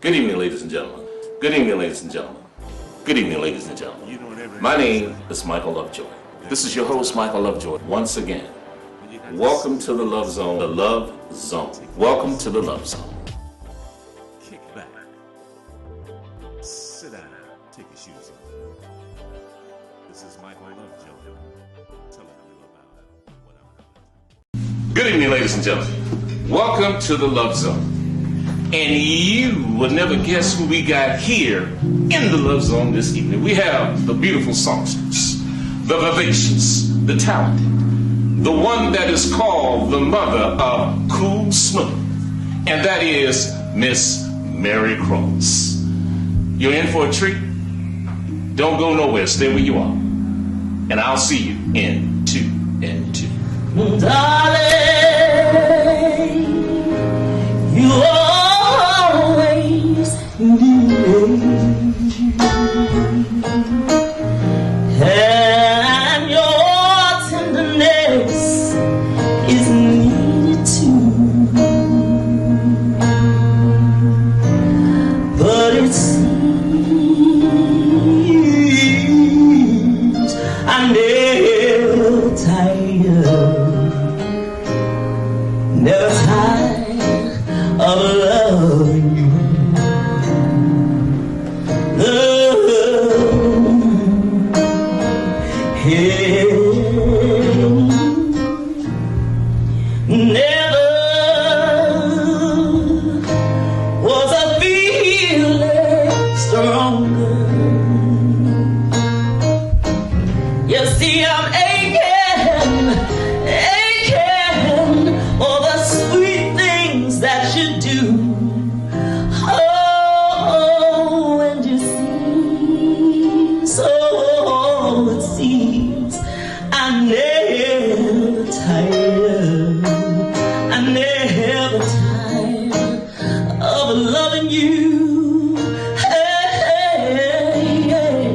Good evening, ladies and gentlemen. Good evening, ladies and gentlemen. Good evening, ladies and gentlemen. My name is Michael Lovejoy. This is your host, Michael Lovejoy. Once again, welcome to the Love Zone. The Love Zone. Welcome to the Love Zone. Kick back. Sit down. Take your shoes off. This is Michael Lovejoy telling you about what I'm doing. Good evening, ladies and gentlemen. Welcome to the Love Zone. And you will never guess who we got here in the Love Zone this evening. We have the beautiful songstress, the vivacious, the talented, the one that is called the mother of cool smooth, and that is Miss Mary Cross. You're in for a treat? Don't go nowhere. Stay where you are. And I'll see you in 2 and 2. Darling, you always and your tenderness is needed too, but it seems I'm never tired of loving you. Never was a feeling stronger. You see, I'm aching for the sweet things that you do. Oh, and you see, so it seems I'm never tired. I'm never tired of loving you. Hey, hey.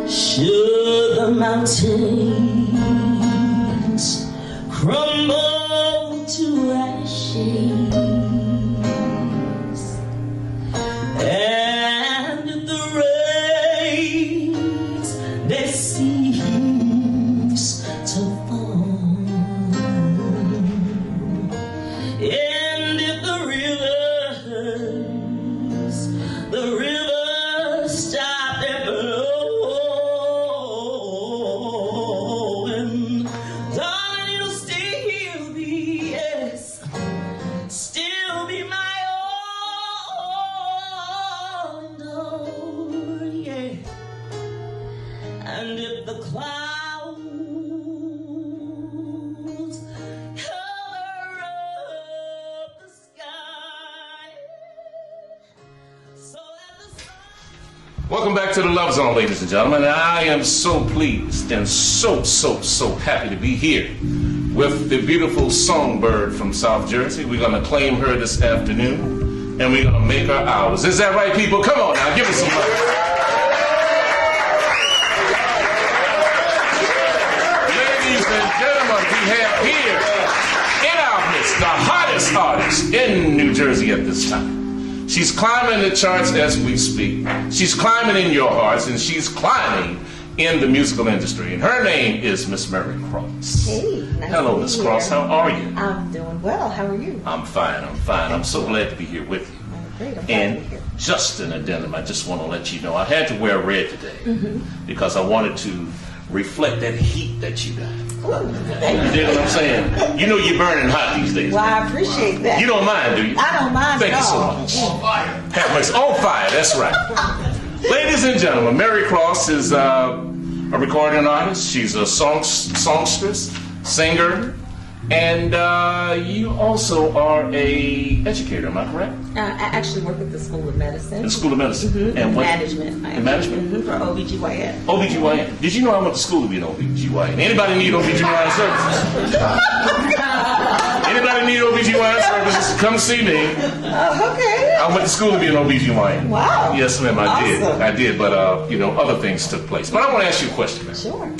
Should the mountains crumble to ashes, and if the rains they cease to fall, and if the rivers stop their flowing, darling, it'll still be, yes, still be my own, yeah. And if the clouds cover up the sky, so that the sun... Welcome back to the Love Zone, ladies and gentlemen. And I am so pleased and so happy to be here with the beautiful songbird from South Jersey. We're going to claim her this afternoon, and we're going to make her ours. Is that right, people? Come on now, give us some love. Ladies and gentlemen, we have here in our midst the hottest artist in New Jersey at this time. She's climbing the charts as we speak. She's climbing in your hearts, and she's climbing in the musical industry. And her name is Miss Mary Cross. Hey, nice hello, to be Miss here. Cross. How are you? I'm doing well. How are you? I'm fine. I'm so glad to be here with you. I'm great. I'm glad to And be here. just an addendum, I just want to let you know, I had to wear red today because I wanted to reflect that heat that you got. Ooh, You thank dig what I'm saying? You know you're burning hot these days. Well, I appreciate that. You don't mind, do you? I don't mind Thank at you so all. much. Have mercy. On fire, that's right. Ladies and gentlemen, Mary Cross is a recording artist. She's a songstress, singer, and you also are a educator, am I correct? I actually work at the School of Medicine. The School of Medicine. And what? Management. In management? For OBGYN. OBGYN. Did you know I went to school to be an OBGYN? Anybody need OBGYN services? Anybody need OBGYN services? Come see me. Okay. I went to school to be an OBGYN. Wow. Yes, ma'am, I did. Awesome. I did, but, other things took place. But I want to ask you a question, ma'am. Sure.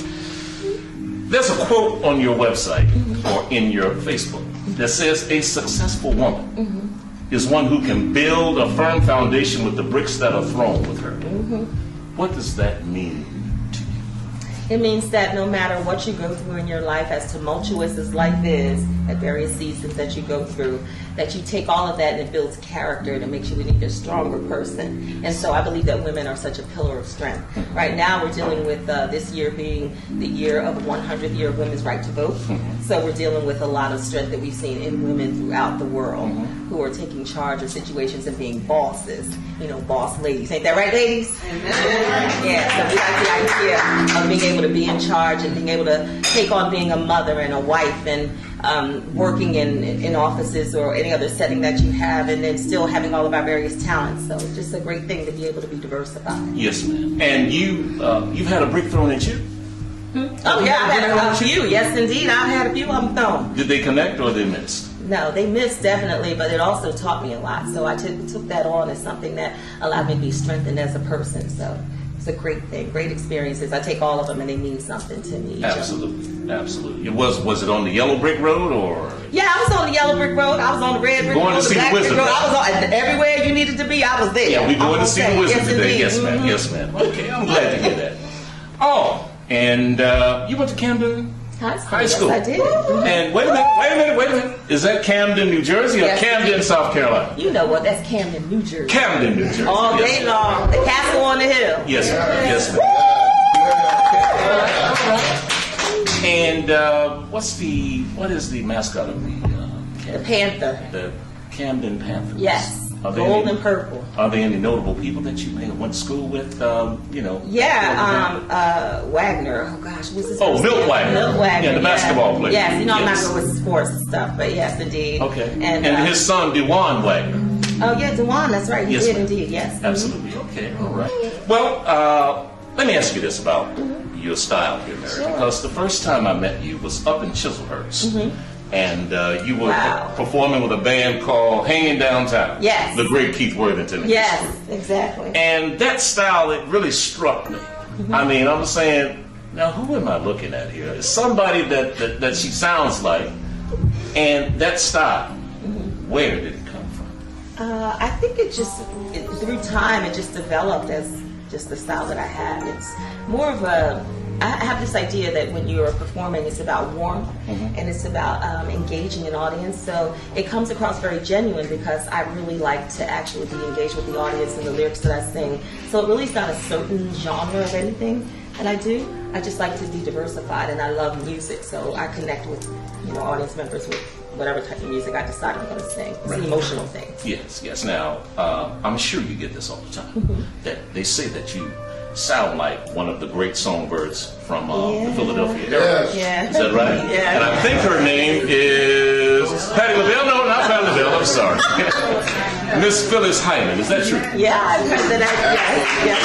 There's a quote on your website or in your Facebook that says a successful woman is one who can build a firm foundation with the bricks that are thrown with her. What does that mean to you? It means that no matter what you go through in your life, as tumultuous as life is, at various seasons that you go through, that you take all of that and it builds character and it makes you an even stronger person. And so I believe that women are such a pillar of strength. Right now we're dealing with this year being the year of 100th year of women's right to vote. So we're dealing with a lot of strength that we've seen in women throughout the world who are taking charge of situations and being bosses, you know, boss ladies. Ain't that right, ladies? Yeah, so we like the idea of being able to be in charge and being able to take on being a mother and a wife and working in offices or any other setting that you have, and then still having all of our various talents. So it's just a great thing to be able to be diversified. Yes, ma'am. And you've had a brick thrown at you? Oh yeah, I've had a few. Yes, indeed, I've had a few of them thrown. Did they connect or they missed? No, they missed definitely, but it also taught me a lot. So I took that on as something that allowed me to be strengthened as a person. So it's a great thing, great experiences. I take all of them and they mean something to me. Absolutely, absolutely. Was it on the yellow brick road or? Yeah, I was on the yellow brick road. I was on the red brick road. Going to see the black brick wizard. road. I was on everywhere you needed to be. I was there. Yeah, we're going to see the wizard today. Indeed. Yes, ma'am. Yes, ma'am. Okay, I'm glad to hear that. Oh, and you went to Camden High School. Yes, I did. And wait a minute. Is that Camden, New Jersey, or Yes. Camden, South Carolina? You know what? That's Camden, New Jersey. Camden, New Jersey. All Yes, day ma'am. long. The castle on the hill. Yes, ma'am. Yes, ma'am. And what is the mascot of the The Panther. the Camden Panthers? Yes. Are there Gold any- and purple. Are there any notable people that you may have went to school with? You know. Yeah, Wagner. Oh gosh, what's his name? Oh, Milt Wagner. Milt Wagner. Yeah, the basketball player. Yes, you know I'm Yes. not good with sports and stuff, but yes, indeed. Okay. And, And his son, Dewan Wagner. oh yeah, Dewan. That's right. He Yes, did ma'am. indeed. Yes. Absolutely. Okay. All right. Well, let me ask you this about your style here, Mary. Sure. Because the first time I met you was up in Chislehurst. And you were Wow. performing with a band called Hanging Downtown. Yes. The great Keith Worthington. and his Yes, group. exactly. And that style, it really struck me. I mean, I'm saying, now who am I looking at here? It's somebody that she sounds like, and that style, where did it come from? I think through time, it just developed as just the style that I have. It's more of I have this idea that when you're performing, it's about warmth and it's about engaging an audience. So it comes across very genuine because I really like to actually be engaged with the audience and the lyrics that I sing. So it really is not a certain genre of anything that I do. I just like to be diversified, and I love music. So I connect with audience members with whatever type of music I decide I'm going to sing. It's an emotional thing. Yes, yes. Now, I'm sure you get this all the time. That they say that you sound like one of the great songbirds from the Philadelphia area. Yeah. Is that right? Yeah. And I think her name is Patti LaBelle. No, not Patti LaBelle. I'm sorry. Miss Phyllis Hyman. Is that true? Yeah, I've heard that. Yes.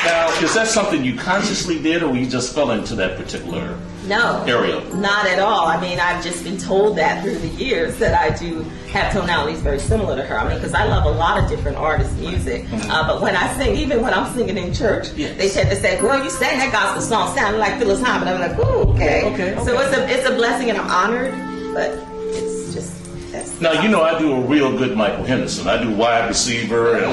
Now, is that something you consciously did, or you just fell into that particular No, area? not at all. I mean, I've just been told that through the years that I do have tonalities very similar to her. I mean, because I love a lot of different artists' music. But when I sing, even when I'm singing in church, Yes. they tend to say, "Girl, you sang that gospel song sounding like Phyllis Hyman." I'm like, "Ooh, okay." Okay. So it's a blessing, and I'm honored. But it's just that's. Now, I do a real good Michael Henderson. I do wide receiver, and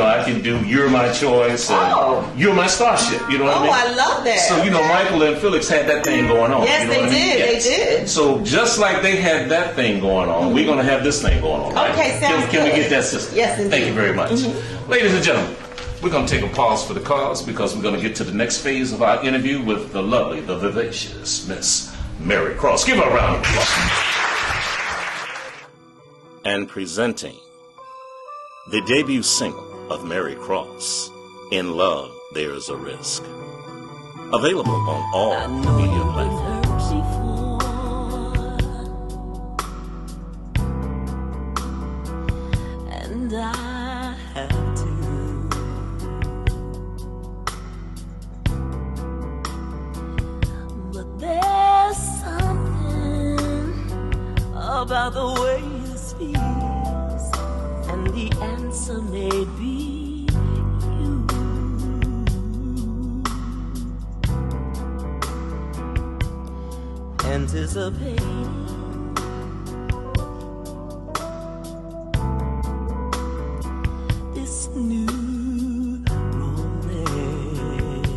I can do You're My Choice, and Oh. You're My Starship. You know what I mean? Oh, I love that. So, Michael and Felix had that thing going on. Yes, you know they what I mean? did. Yes. They did. So, just like they had that thing going on, we're going to have this thing going on. Right? Okay, sounds Can we good. get that system? Yes, indeed. Thank you very much. Ladies and gentlemen, we're going to take a pause for the cause because we're going to get to the next phase of our interview with the lovely, the vivacious Miss Mary Cross. Give her a round of applause. And presenting the debut single of Mary Cross, In Love There's a Risk. Available on all media platforms. And I have to. But there's something about the way it speaks, and the answer may be you. anticipating this new romance.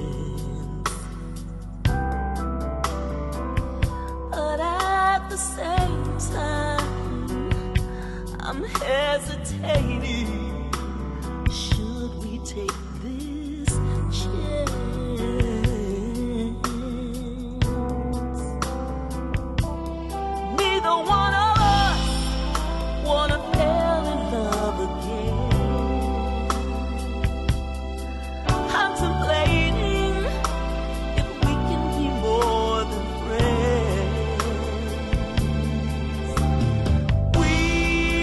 But at the same time, I'm hesitating. Should we take this chance? Neither one of us wanna fall in love again. Contemplating if we can be more than friends. We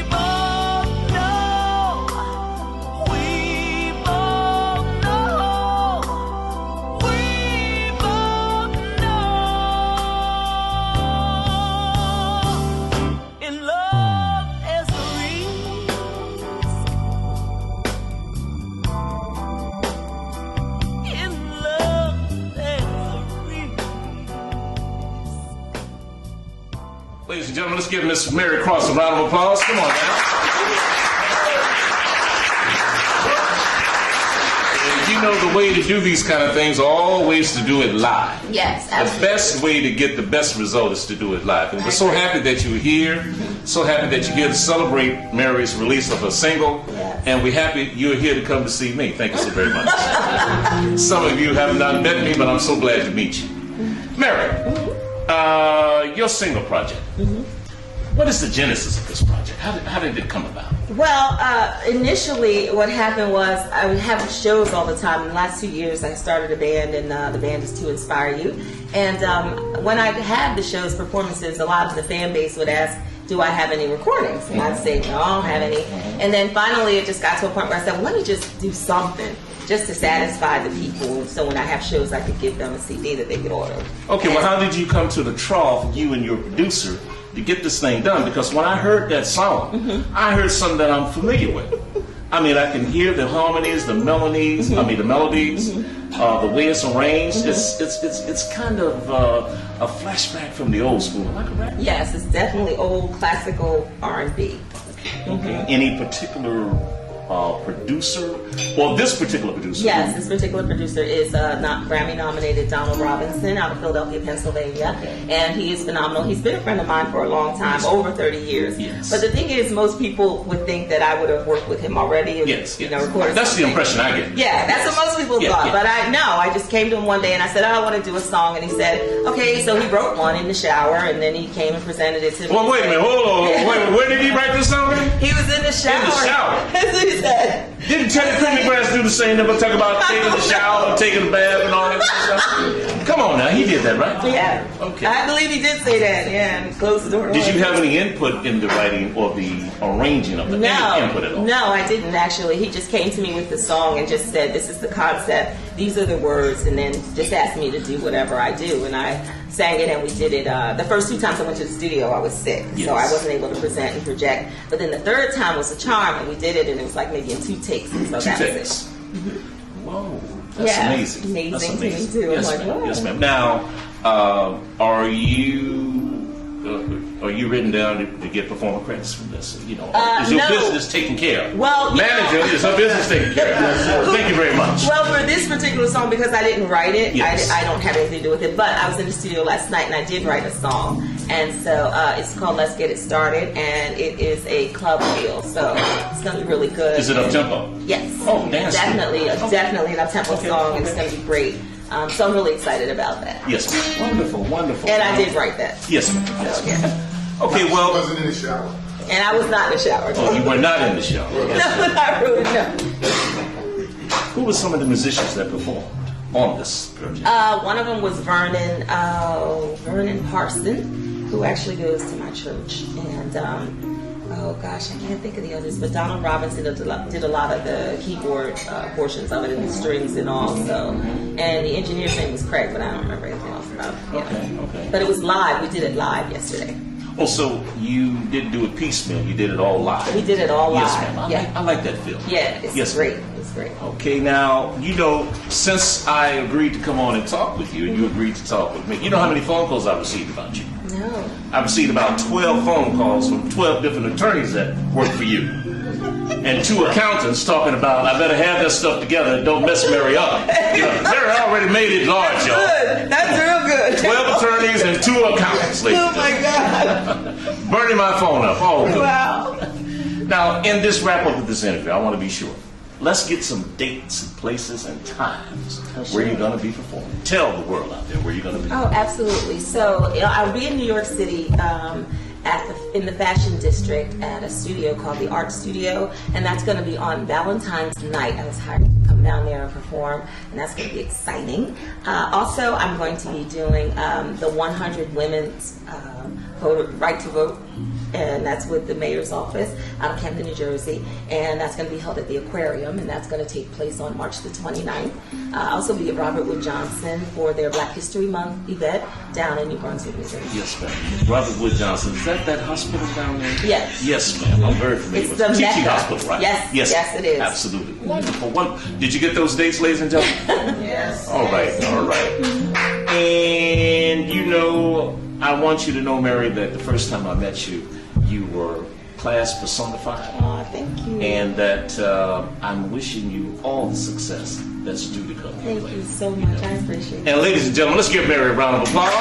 both know, we both know, we both know. In love there's a risk. In love there's a risk. Ladies and gentlemen, let's give Miss Mary Cross a round of applause. Come on now. And you know the way to do these kind of things are always to do it live. Yes, The absolutely. best way to get the best result is to do it live. And we're so happy that you're here. So happy that you're here to celebrate Mary's release of her single. Yes. And we're happy you're here to come to see me. Thank you so very much. Some of you have not met me, but I'm so glad to meet you. Mary, your single project. What is the genesis of this project? How did it come about? Well, initially what happened was I would have shows all the time. In the last 2 years, I started a band, and the band is To Inspire You. And when I had the shows, performances, a lot of the fan base would ask, do I have any recordings? And I'd say, no, I don't have any. And then finally it just got to a point where I said, well, let me just do something just to satisfy the people. So when I have shows, I could give them a CD that they could order. Okay, well, how did you come to the trough, you and your producer, to get this thing done? Because when I heard that song, I heard something that I'm familiar with. I mean, I can hear the harmonies, the melodies, the melodies, the way it's arranged. It's kind of a flashback from the old school. Am I correct? Yes, it's definitely old classical R&B. Okay. Any particular producer, or this particular producer? Yes, this particular producer is not Grammy-nominated Donald Robinson out of Philadelphia, Pennsylvania, and he is phenomenal. He's been a friend of mine for a long time, over 30 years. Yes. But the thing is, most people would think that I would have worked with him already. And, Yes, you know, yes. recorded That's the something. impression I get. Yeah, that's what most people Yeah, thought. yeah. But I just came to him one day and I said, oh, I want to do a song. And he said, okay, so he wrote one in the shower, and then he came and presented it to me. Well, wait a minute, hold on. Wait, where did he write this song? He was in the shower. In the shower. That's what he said. Didn't Teddy Pendergrass do the same thing, but talk about taking a shower, taking a bath, and all that stuff? Come on now, he did that, right? Yeah. Okay. I believe he did say that, yeah, and closed the door. Did you have any input in the writing or the arranging of it? Any input at all? No, I didn't actually. He just came to me with the song and just said, this is the concept, these are the words, and then just asked me to do whatever I do. And I sang it and we did it. The first 2 times I went to the studio, I was sick, Yes. so I wasn't able to present and project. But then the 3rd time was a charm, and we did it, and it was like maybe in 2 takes. And so 2 that takes. was it. Whoa, that's Yeah, amazing. amazing That's to me, amazing. too. I'm Yes, like, ma'am. whoa. Yes, ma'am. Now, are you written down to get performer credits from this? You know, is your no. business taken care of? Well, you manager, know- is her business taken care of? Thank you very much. Well, for this particular song, because I didn't write it, Yes. I don't have anything to do with it. But I was in the studio last night and I did write a song, and so it's called "Let's Get It Started," and it is a club feel, so it's gonna be really good. Is it up tempo? Yes. Oh, dance. Definitely, Okay. definitely an up tempo Okay, song, and okay. it's gonna be great. So I'm really excited about that. Yes, ma'am. Wonderful, wonderful. And I did write that. Yes, ma'am. So yeah. Okay, I well, wasn't in the shower. And I was not in the shower. oh, you were not in the show. No, not really. No. Who were some of the musicians that performed on this project? One of them was Vernon Parson, who actually goes to my church, and oh gosh, I can't think of the others. But Donald Robinson did a lot of the keyboard portions of it, and the strings and all. So, and the engineer's name was Craig, but I don't remember anything else about it. Yeah. Okay. But it was live. We did it live yesterday. Oh, so you didn't do it piecemeal. You did it all live. We did it all live. Yes, ma'am. Yeah. I like that feel. Yeah, it's Yes, great. ma'am. It's great. Okay, now, you know, since I agreed to come on and talk with you, and you agreed to talk with me, you know how many phone calls I received about you? No. I received about 12 phone calls from 12 different attorneys that work for you. And 2 accountants talking about, I better have that stuff together and don't mess Mary up. You know, Mary already made it large, y'all. Good. That's real good. 12 attorneys and 2 accountants, ladies. Oh my God. Burning my phone up. All good. Wow. Now, in this wrap up of this interview, I want to be sure. Let's get some dates and places and times where you're going to be performing. Tell the world out there where you're going to be. Oh, absolutely. So I'll be in New York City in the Fashion District at a studio called the Art Studio, and that's going to be on Valentine's night. I was hired to come down there and perform, and that's going to be exciting. Also, I'm going to be doing the 100 Women's Right to Vote, and that's with the mayor's office out of Camden, New Jersey, and that's going to be held at the Aquarium, and that's going to take place on March the 29th. I'll also be at Robert Wood Johnson for their Black History Month event down in New Brunswick, New Jersey. Yes, ma'am. Robert Wood Johnson, is that hospital down there? Yes. Yes, ma'am. I'm very familiar It's with the it. Teaching Mecca. hospital, right? Yes, it is. Absolutely. Wonderful. Did you get those dates, ladies and gentlemen? Yes. All right. And, you know, I want you to know, Mary, that the first time I met you, you were class personified. Oh, thank you. And that I'm wishing you all the success that's due to come. Thank you so much. I appreciate it. And ladies and gentlemen, let's give Mary a round of applause.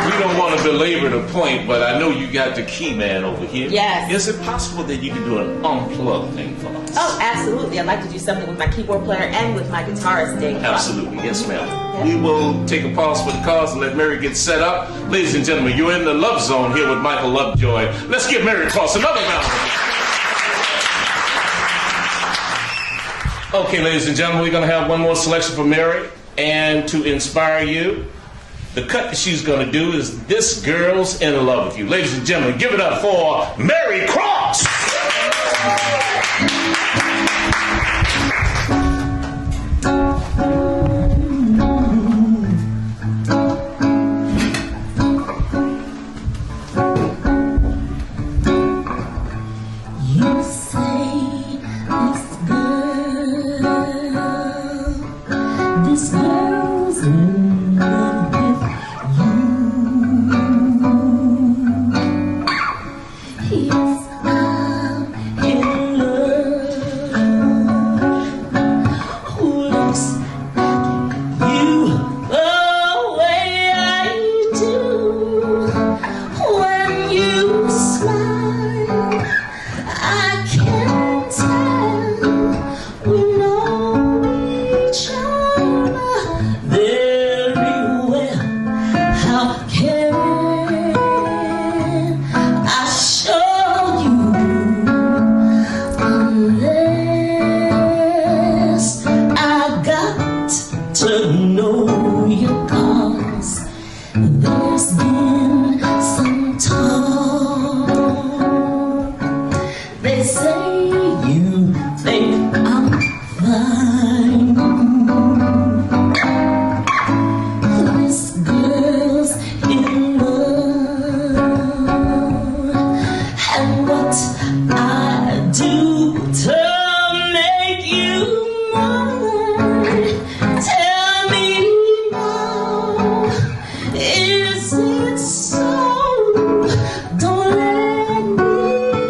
We don't want to belabor the point, but I know you got the key man over here. Yes. Is it possible that you can do an unplugged thing for us? Oh, absolutely. I'd like to do something with my keyboard player and with my guitarist, Dave. Absolutely. Yes, ma'am. We will take a pause for the cause and let Mary get set up. Ladies and gentlemen, you're in the Love Zone here with Michael Lovejoy. Let's give Mary Cross another round. Okay, ladies and gentlemen, we're going to have one more selection for Mary. And to inspire you, the cut that she's going to do is This Girl's in Love with You. Ladies and gentlemen, give it up for Mary Cross. You say this girl's in love with you. Yes, I'm in love. Who looks like you the way I do? When you smile, I can tell we know each other very well. How can I show you unless I got to know you? 'Cause there's been some talk. They say you think I'm fine. This girl's in love, and what I do to make you mine. Tell me now, is it so? Don't let me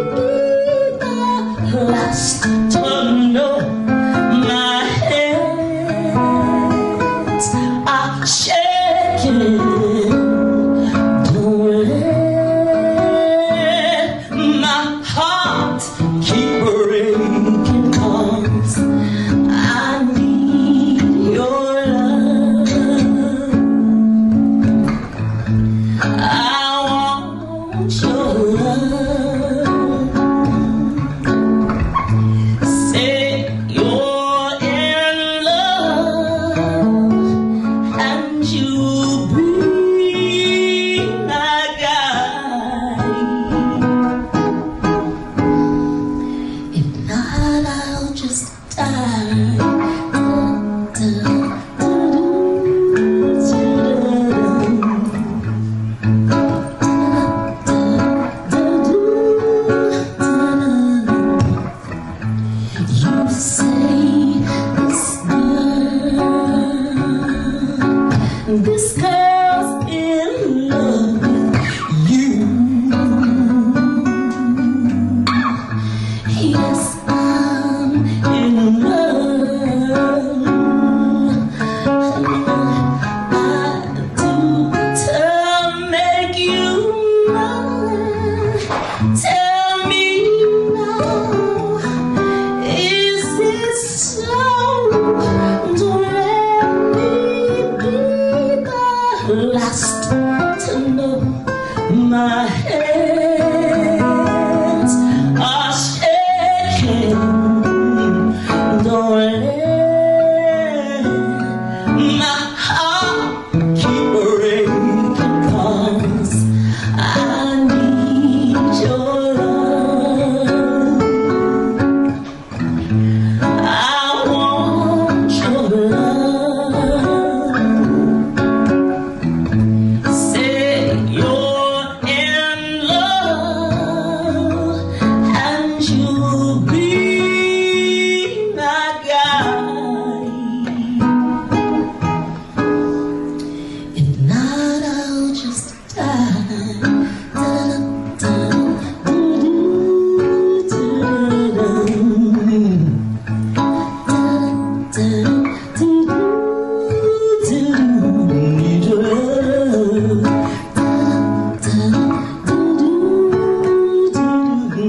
be the last to know. My hands are shaking. Don't let my heart keep breaking. 'Cause I need your love. I want your love. Say you're in love, and you'll be my guide. If not, I'll just die. This girl's in love with you. Yes, I'm in love. I do to make you mine. Tell me now, is this so? Don't let me be the last to know. My hands are shaking. Don't let my heart keep breaking, 'cause I need your love. I want your love. Say you're in love, and you'll be my guide. If not, I'll just die. Need your love.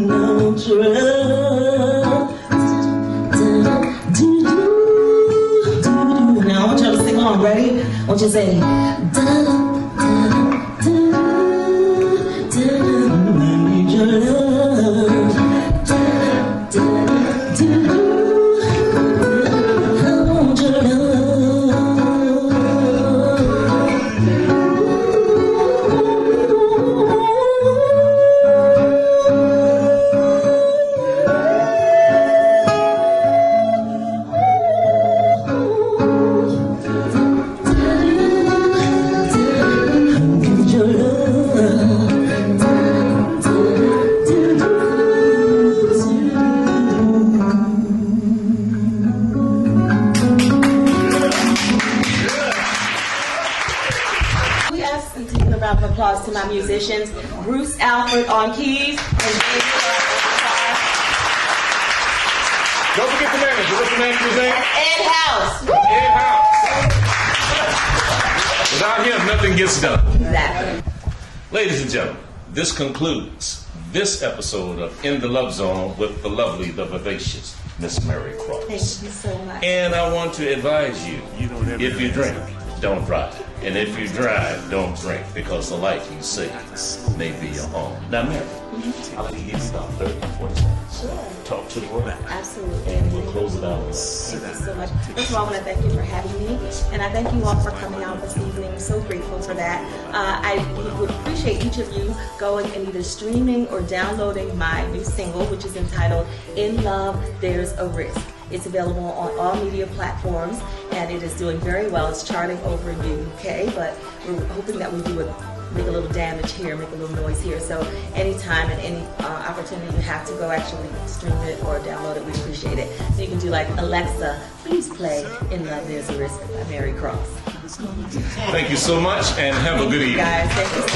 Want your love. Now I want y'all to sing along. Ready? I want you to say. Need your love. I want your love. Give your We ask and take a round of applause to my musicians, Bruce Alford on keys, and David on guitar. Don't forget the manager. What's the manager's name? Ed House. Ed House. Without him, nothing gets done. Exactly. Ladies and gentlemen, this concludes this episode of In the Love Zone with the lovely, the vivacious Miss Mary Cross. Thank you so much. And I want to advise you, don't if you drink, don't drive. And if you drive, don't drink, because the life you see may be your own. Now, Mary, I'll let you get about 30, 40 seconds. Sure. Talk to the world. Absolutely. And we'll close it out. Thank you so much. First of all, I want to thank you for having me, and I thank you all for coming out this evening. I'm so grateful for that. I would appreciate each of you going and either streaming or downloading my new single, which is entitled In Love, There's a Risk. It's available on all media platforms, and it is doing very well. It's charting over in the UK, but we're hoping that we make a little damage here, make a little noise here. So anytime and any opportunity you have to go actually stream it or download it, we appreciate it. So you can do like, Alexa, please play In Love, There's a Risk by Mary Cross. Thank you so much, and have a good evening. Guys, thank you so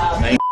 much. Thank you.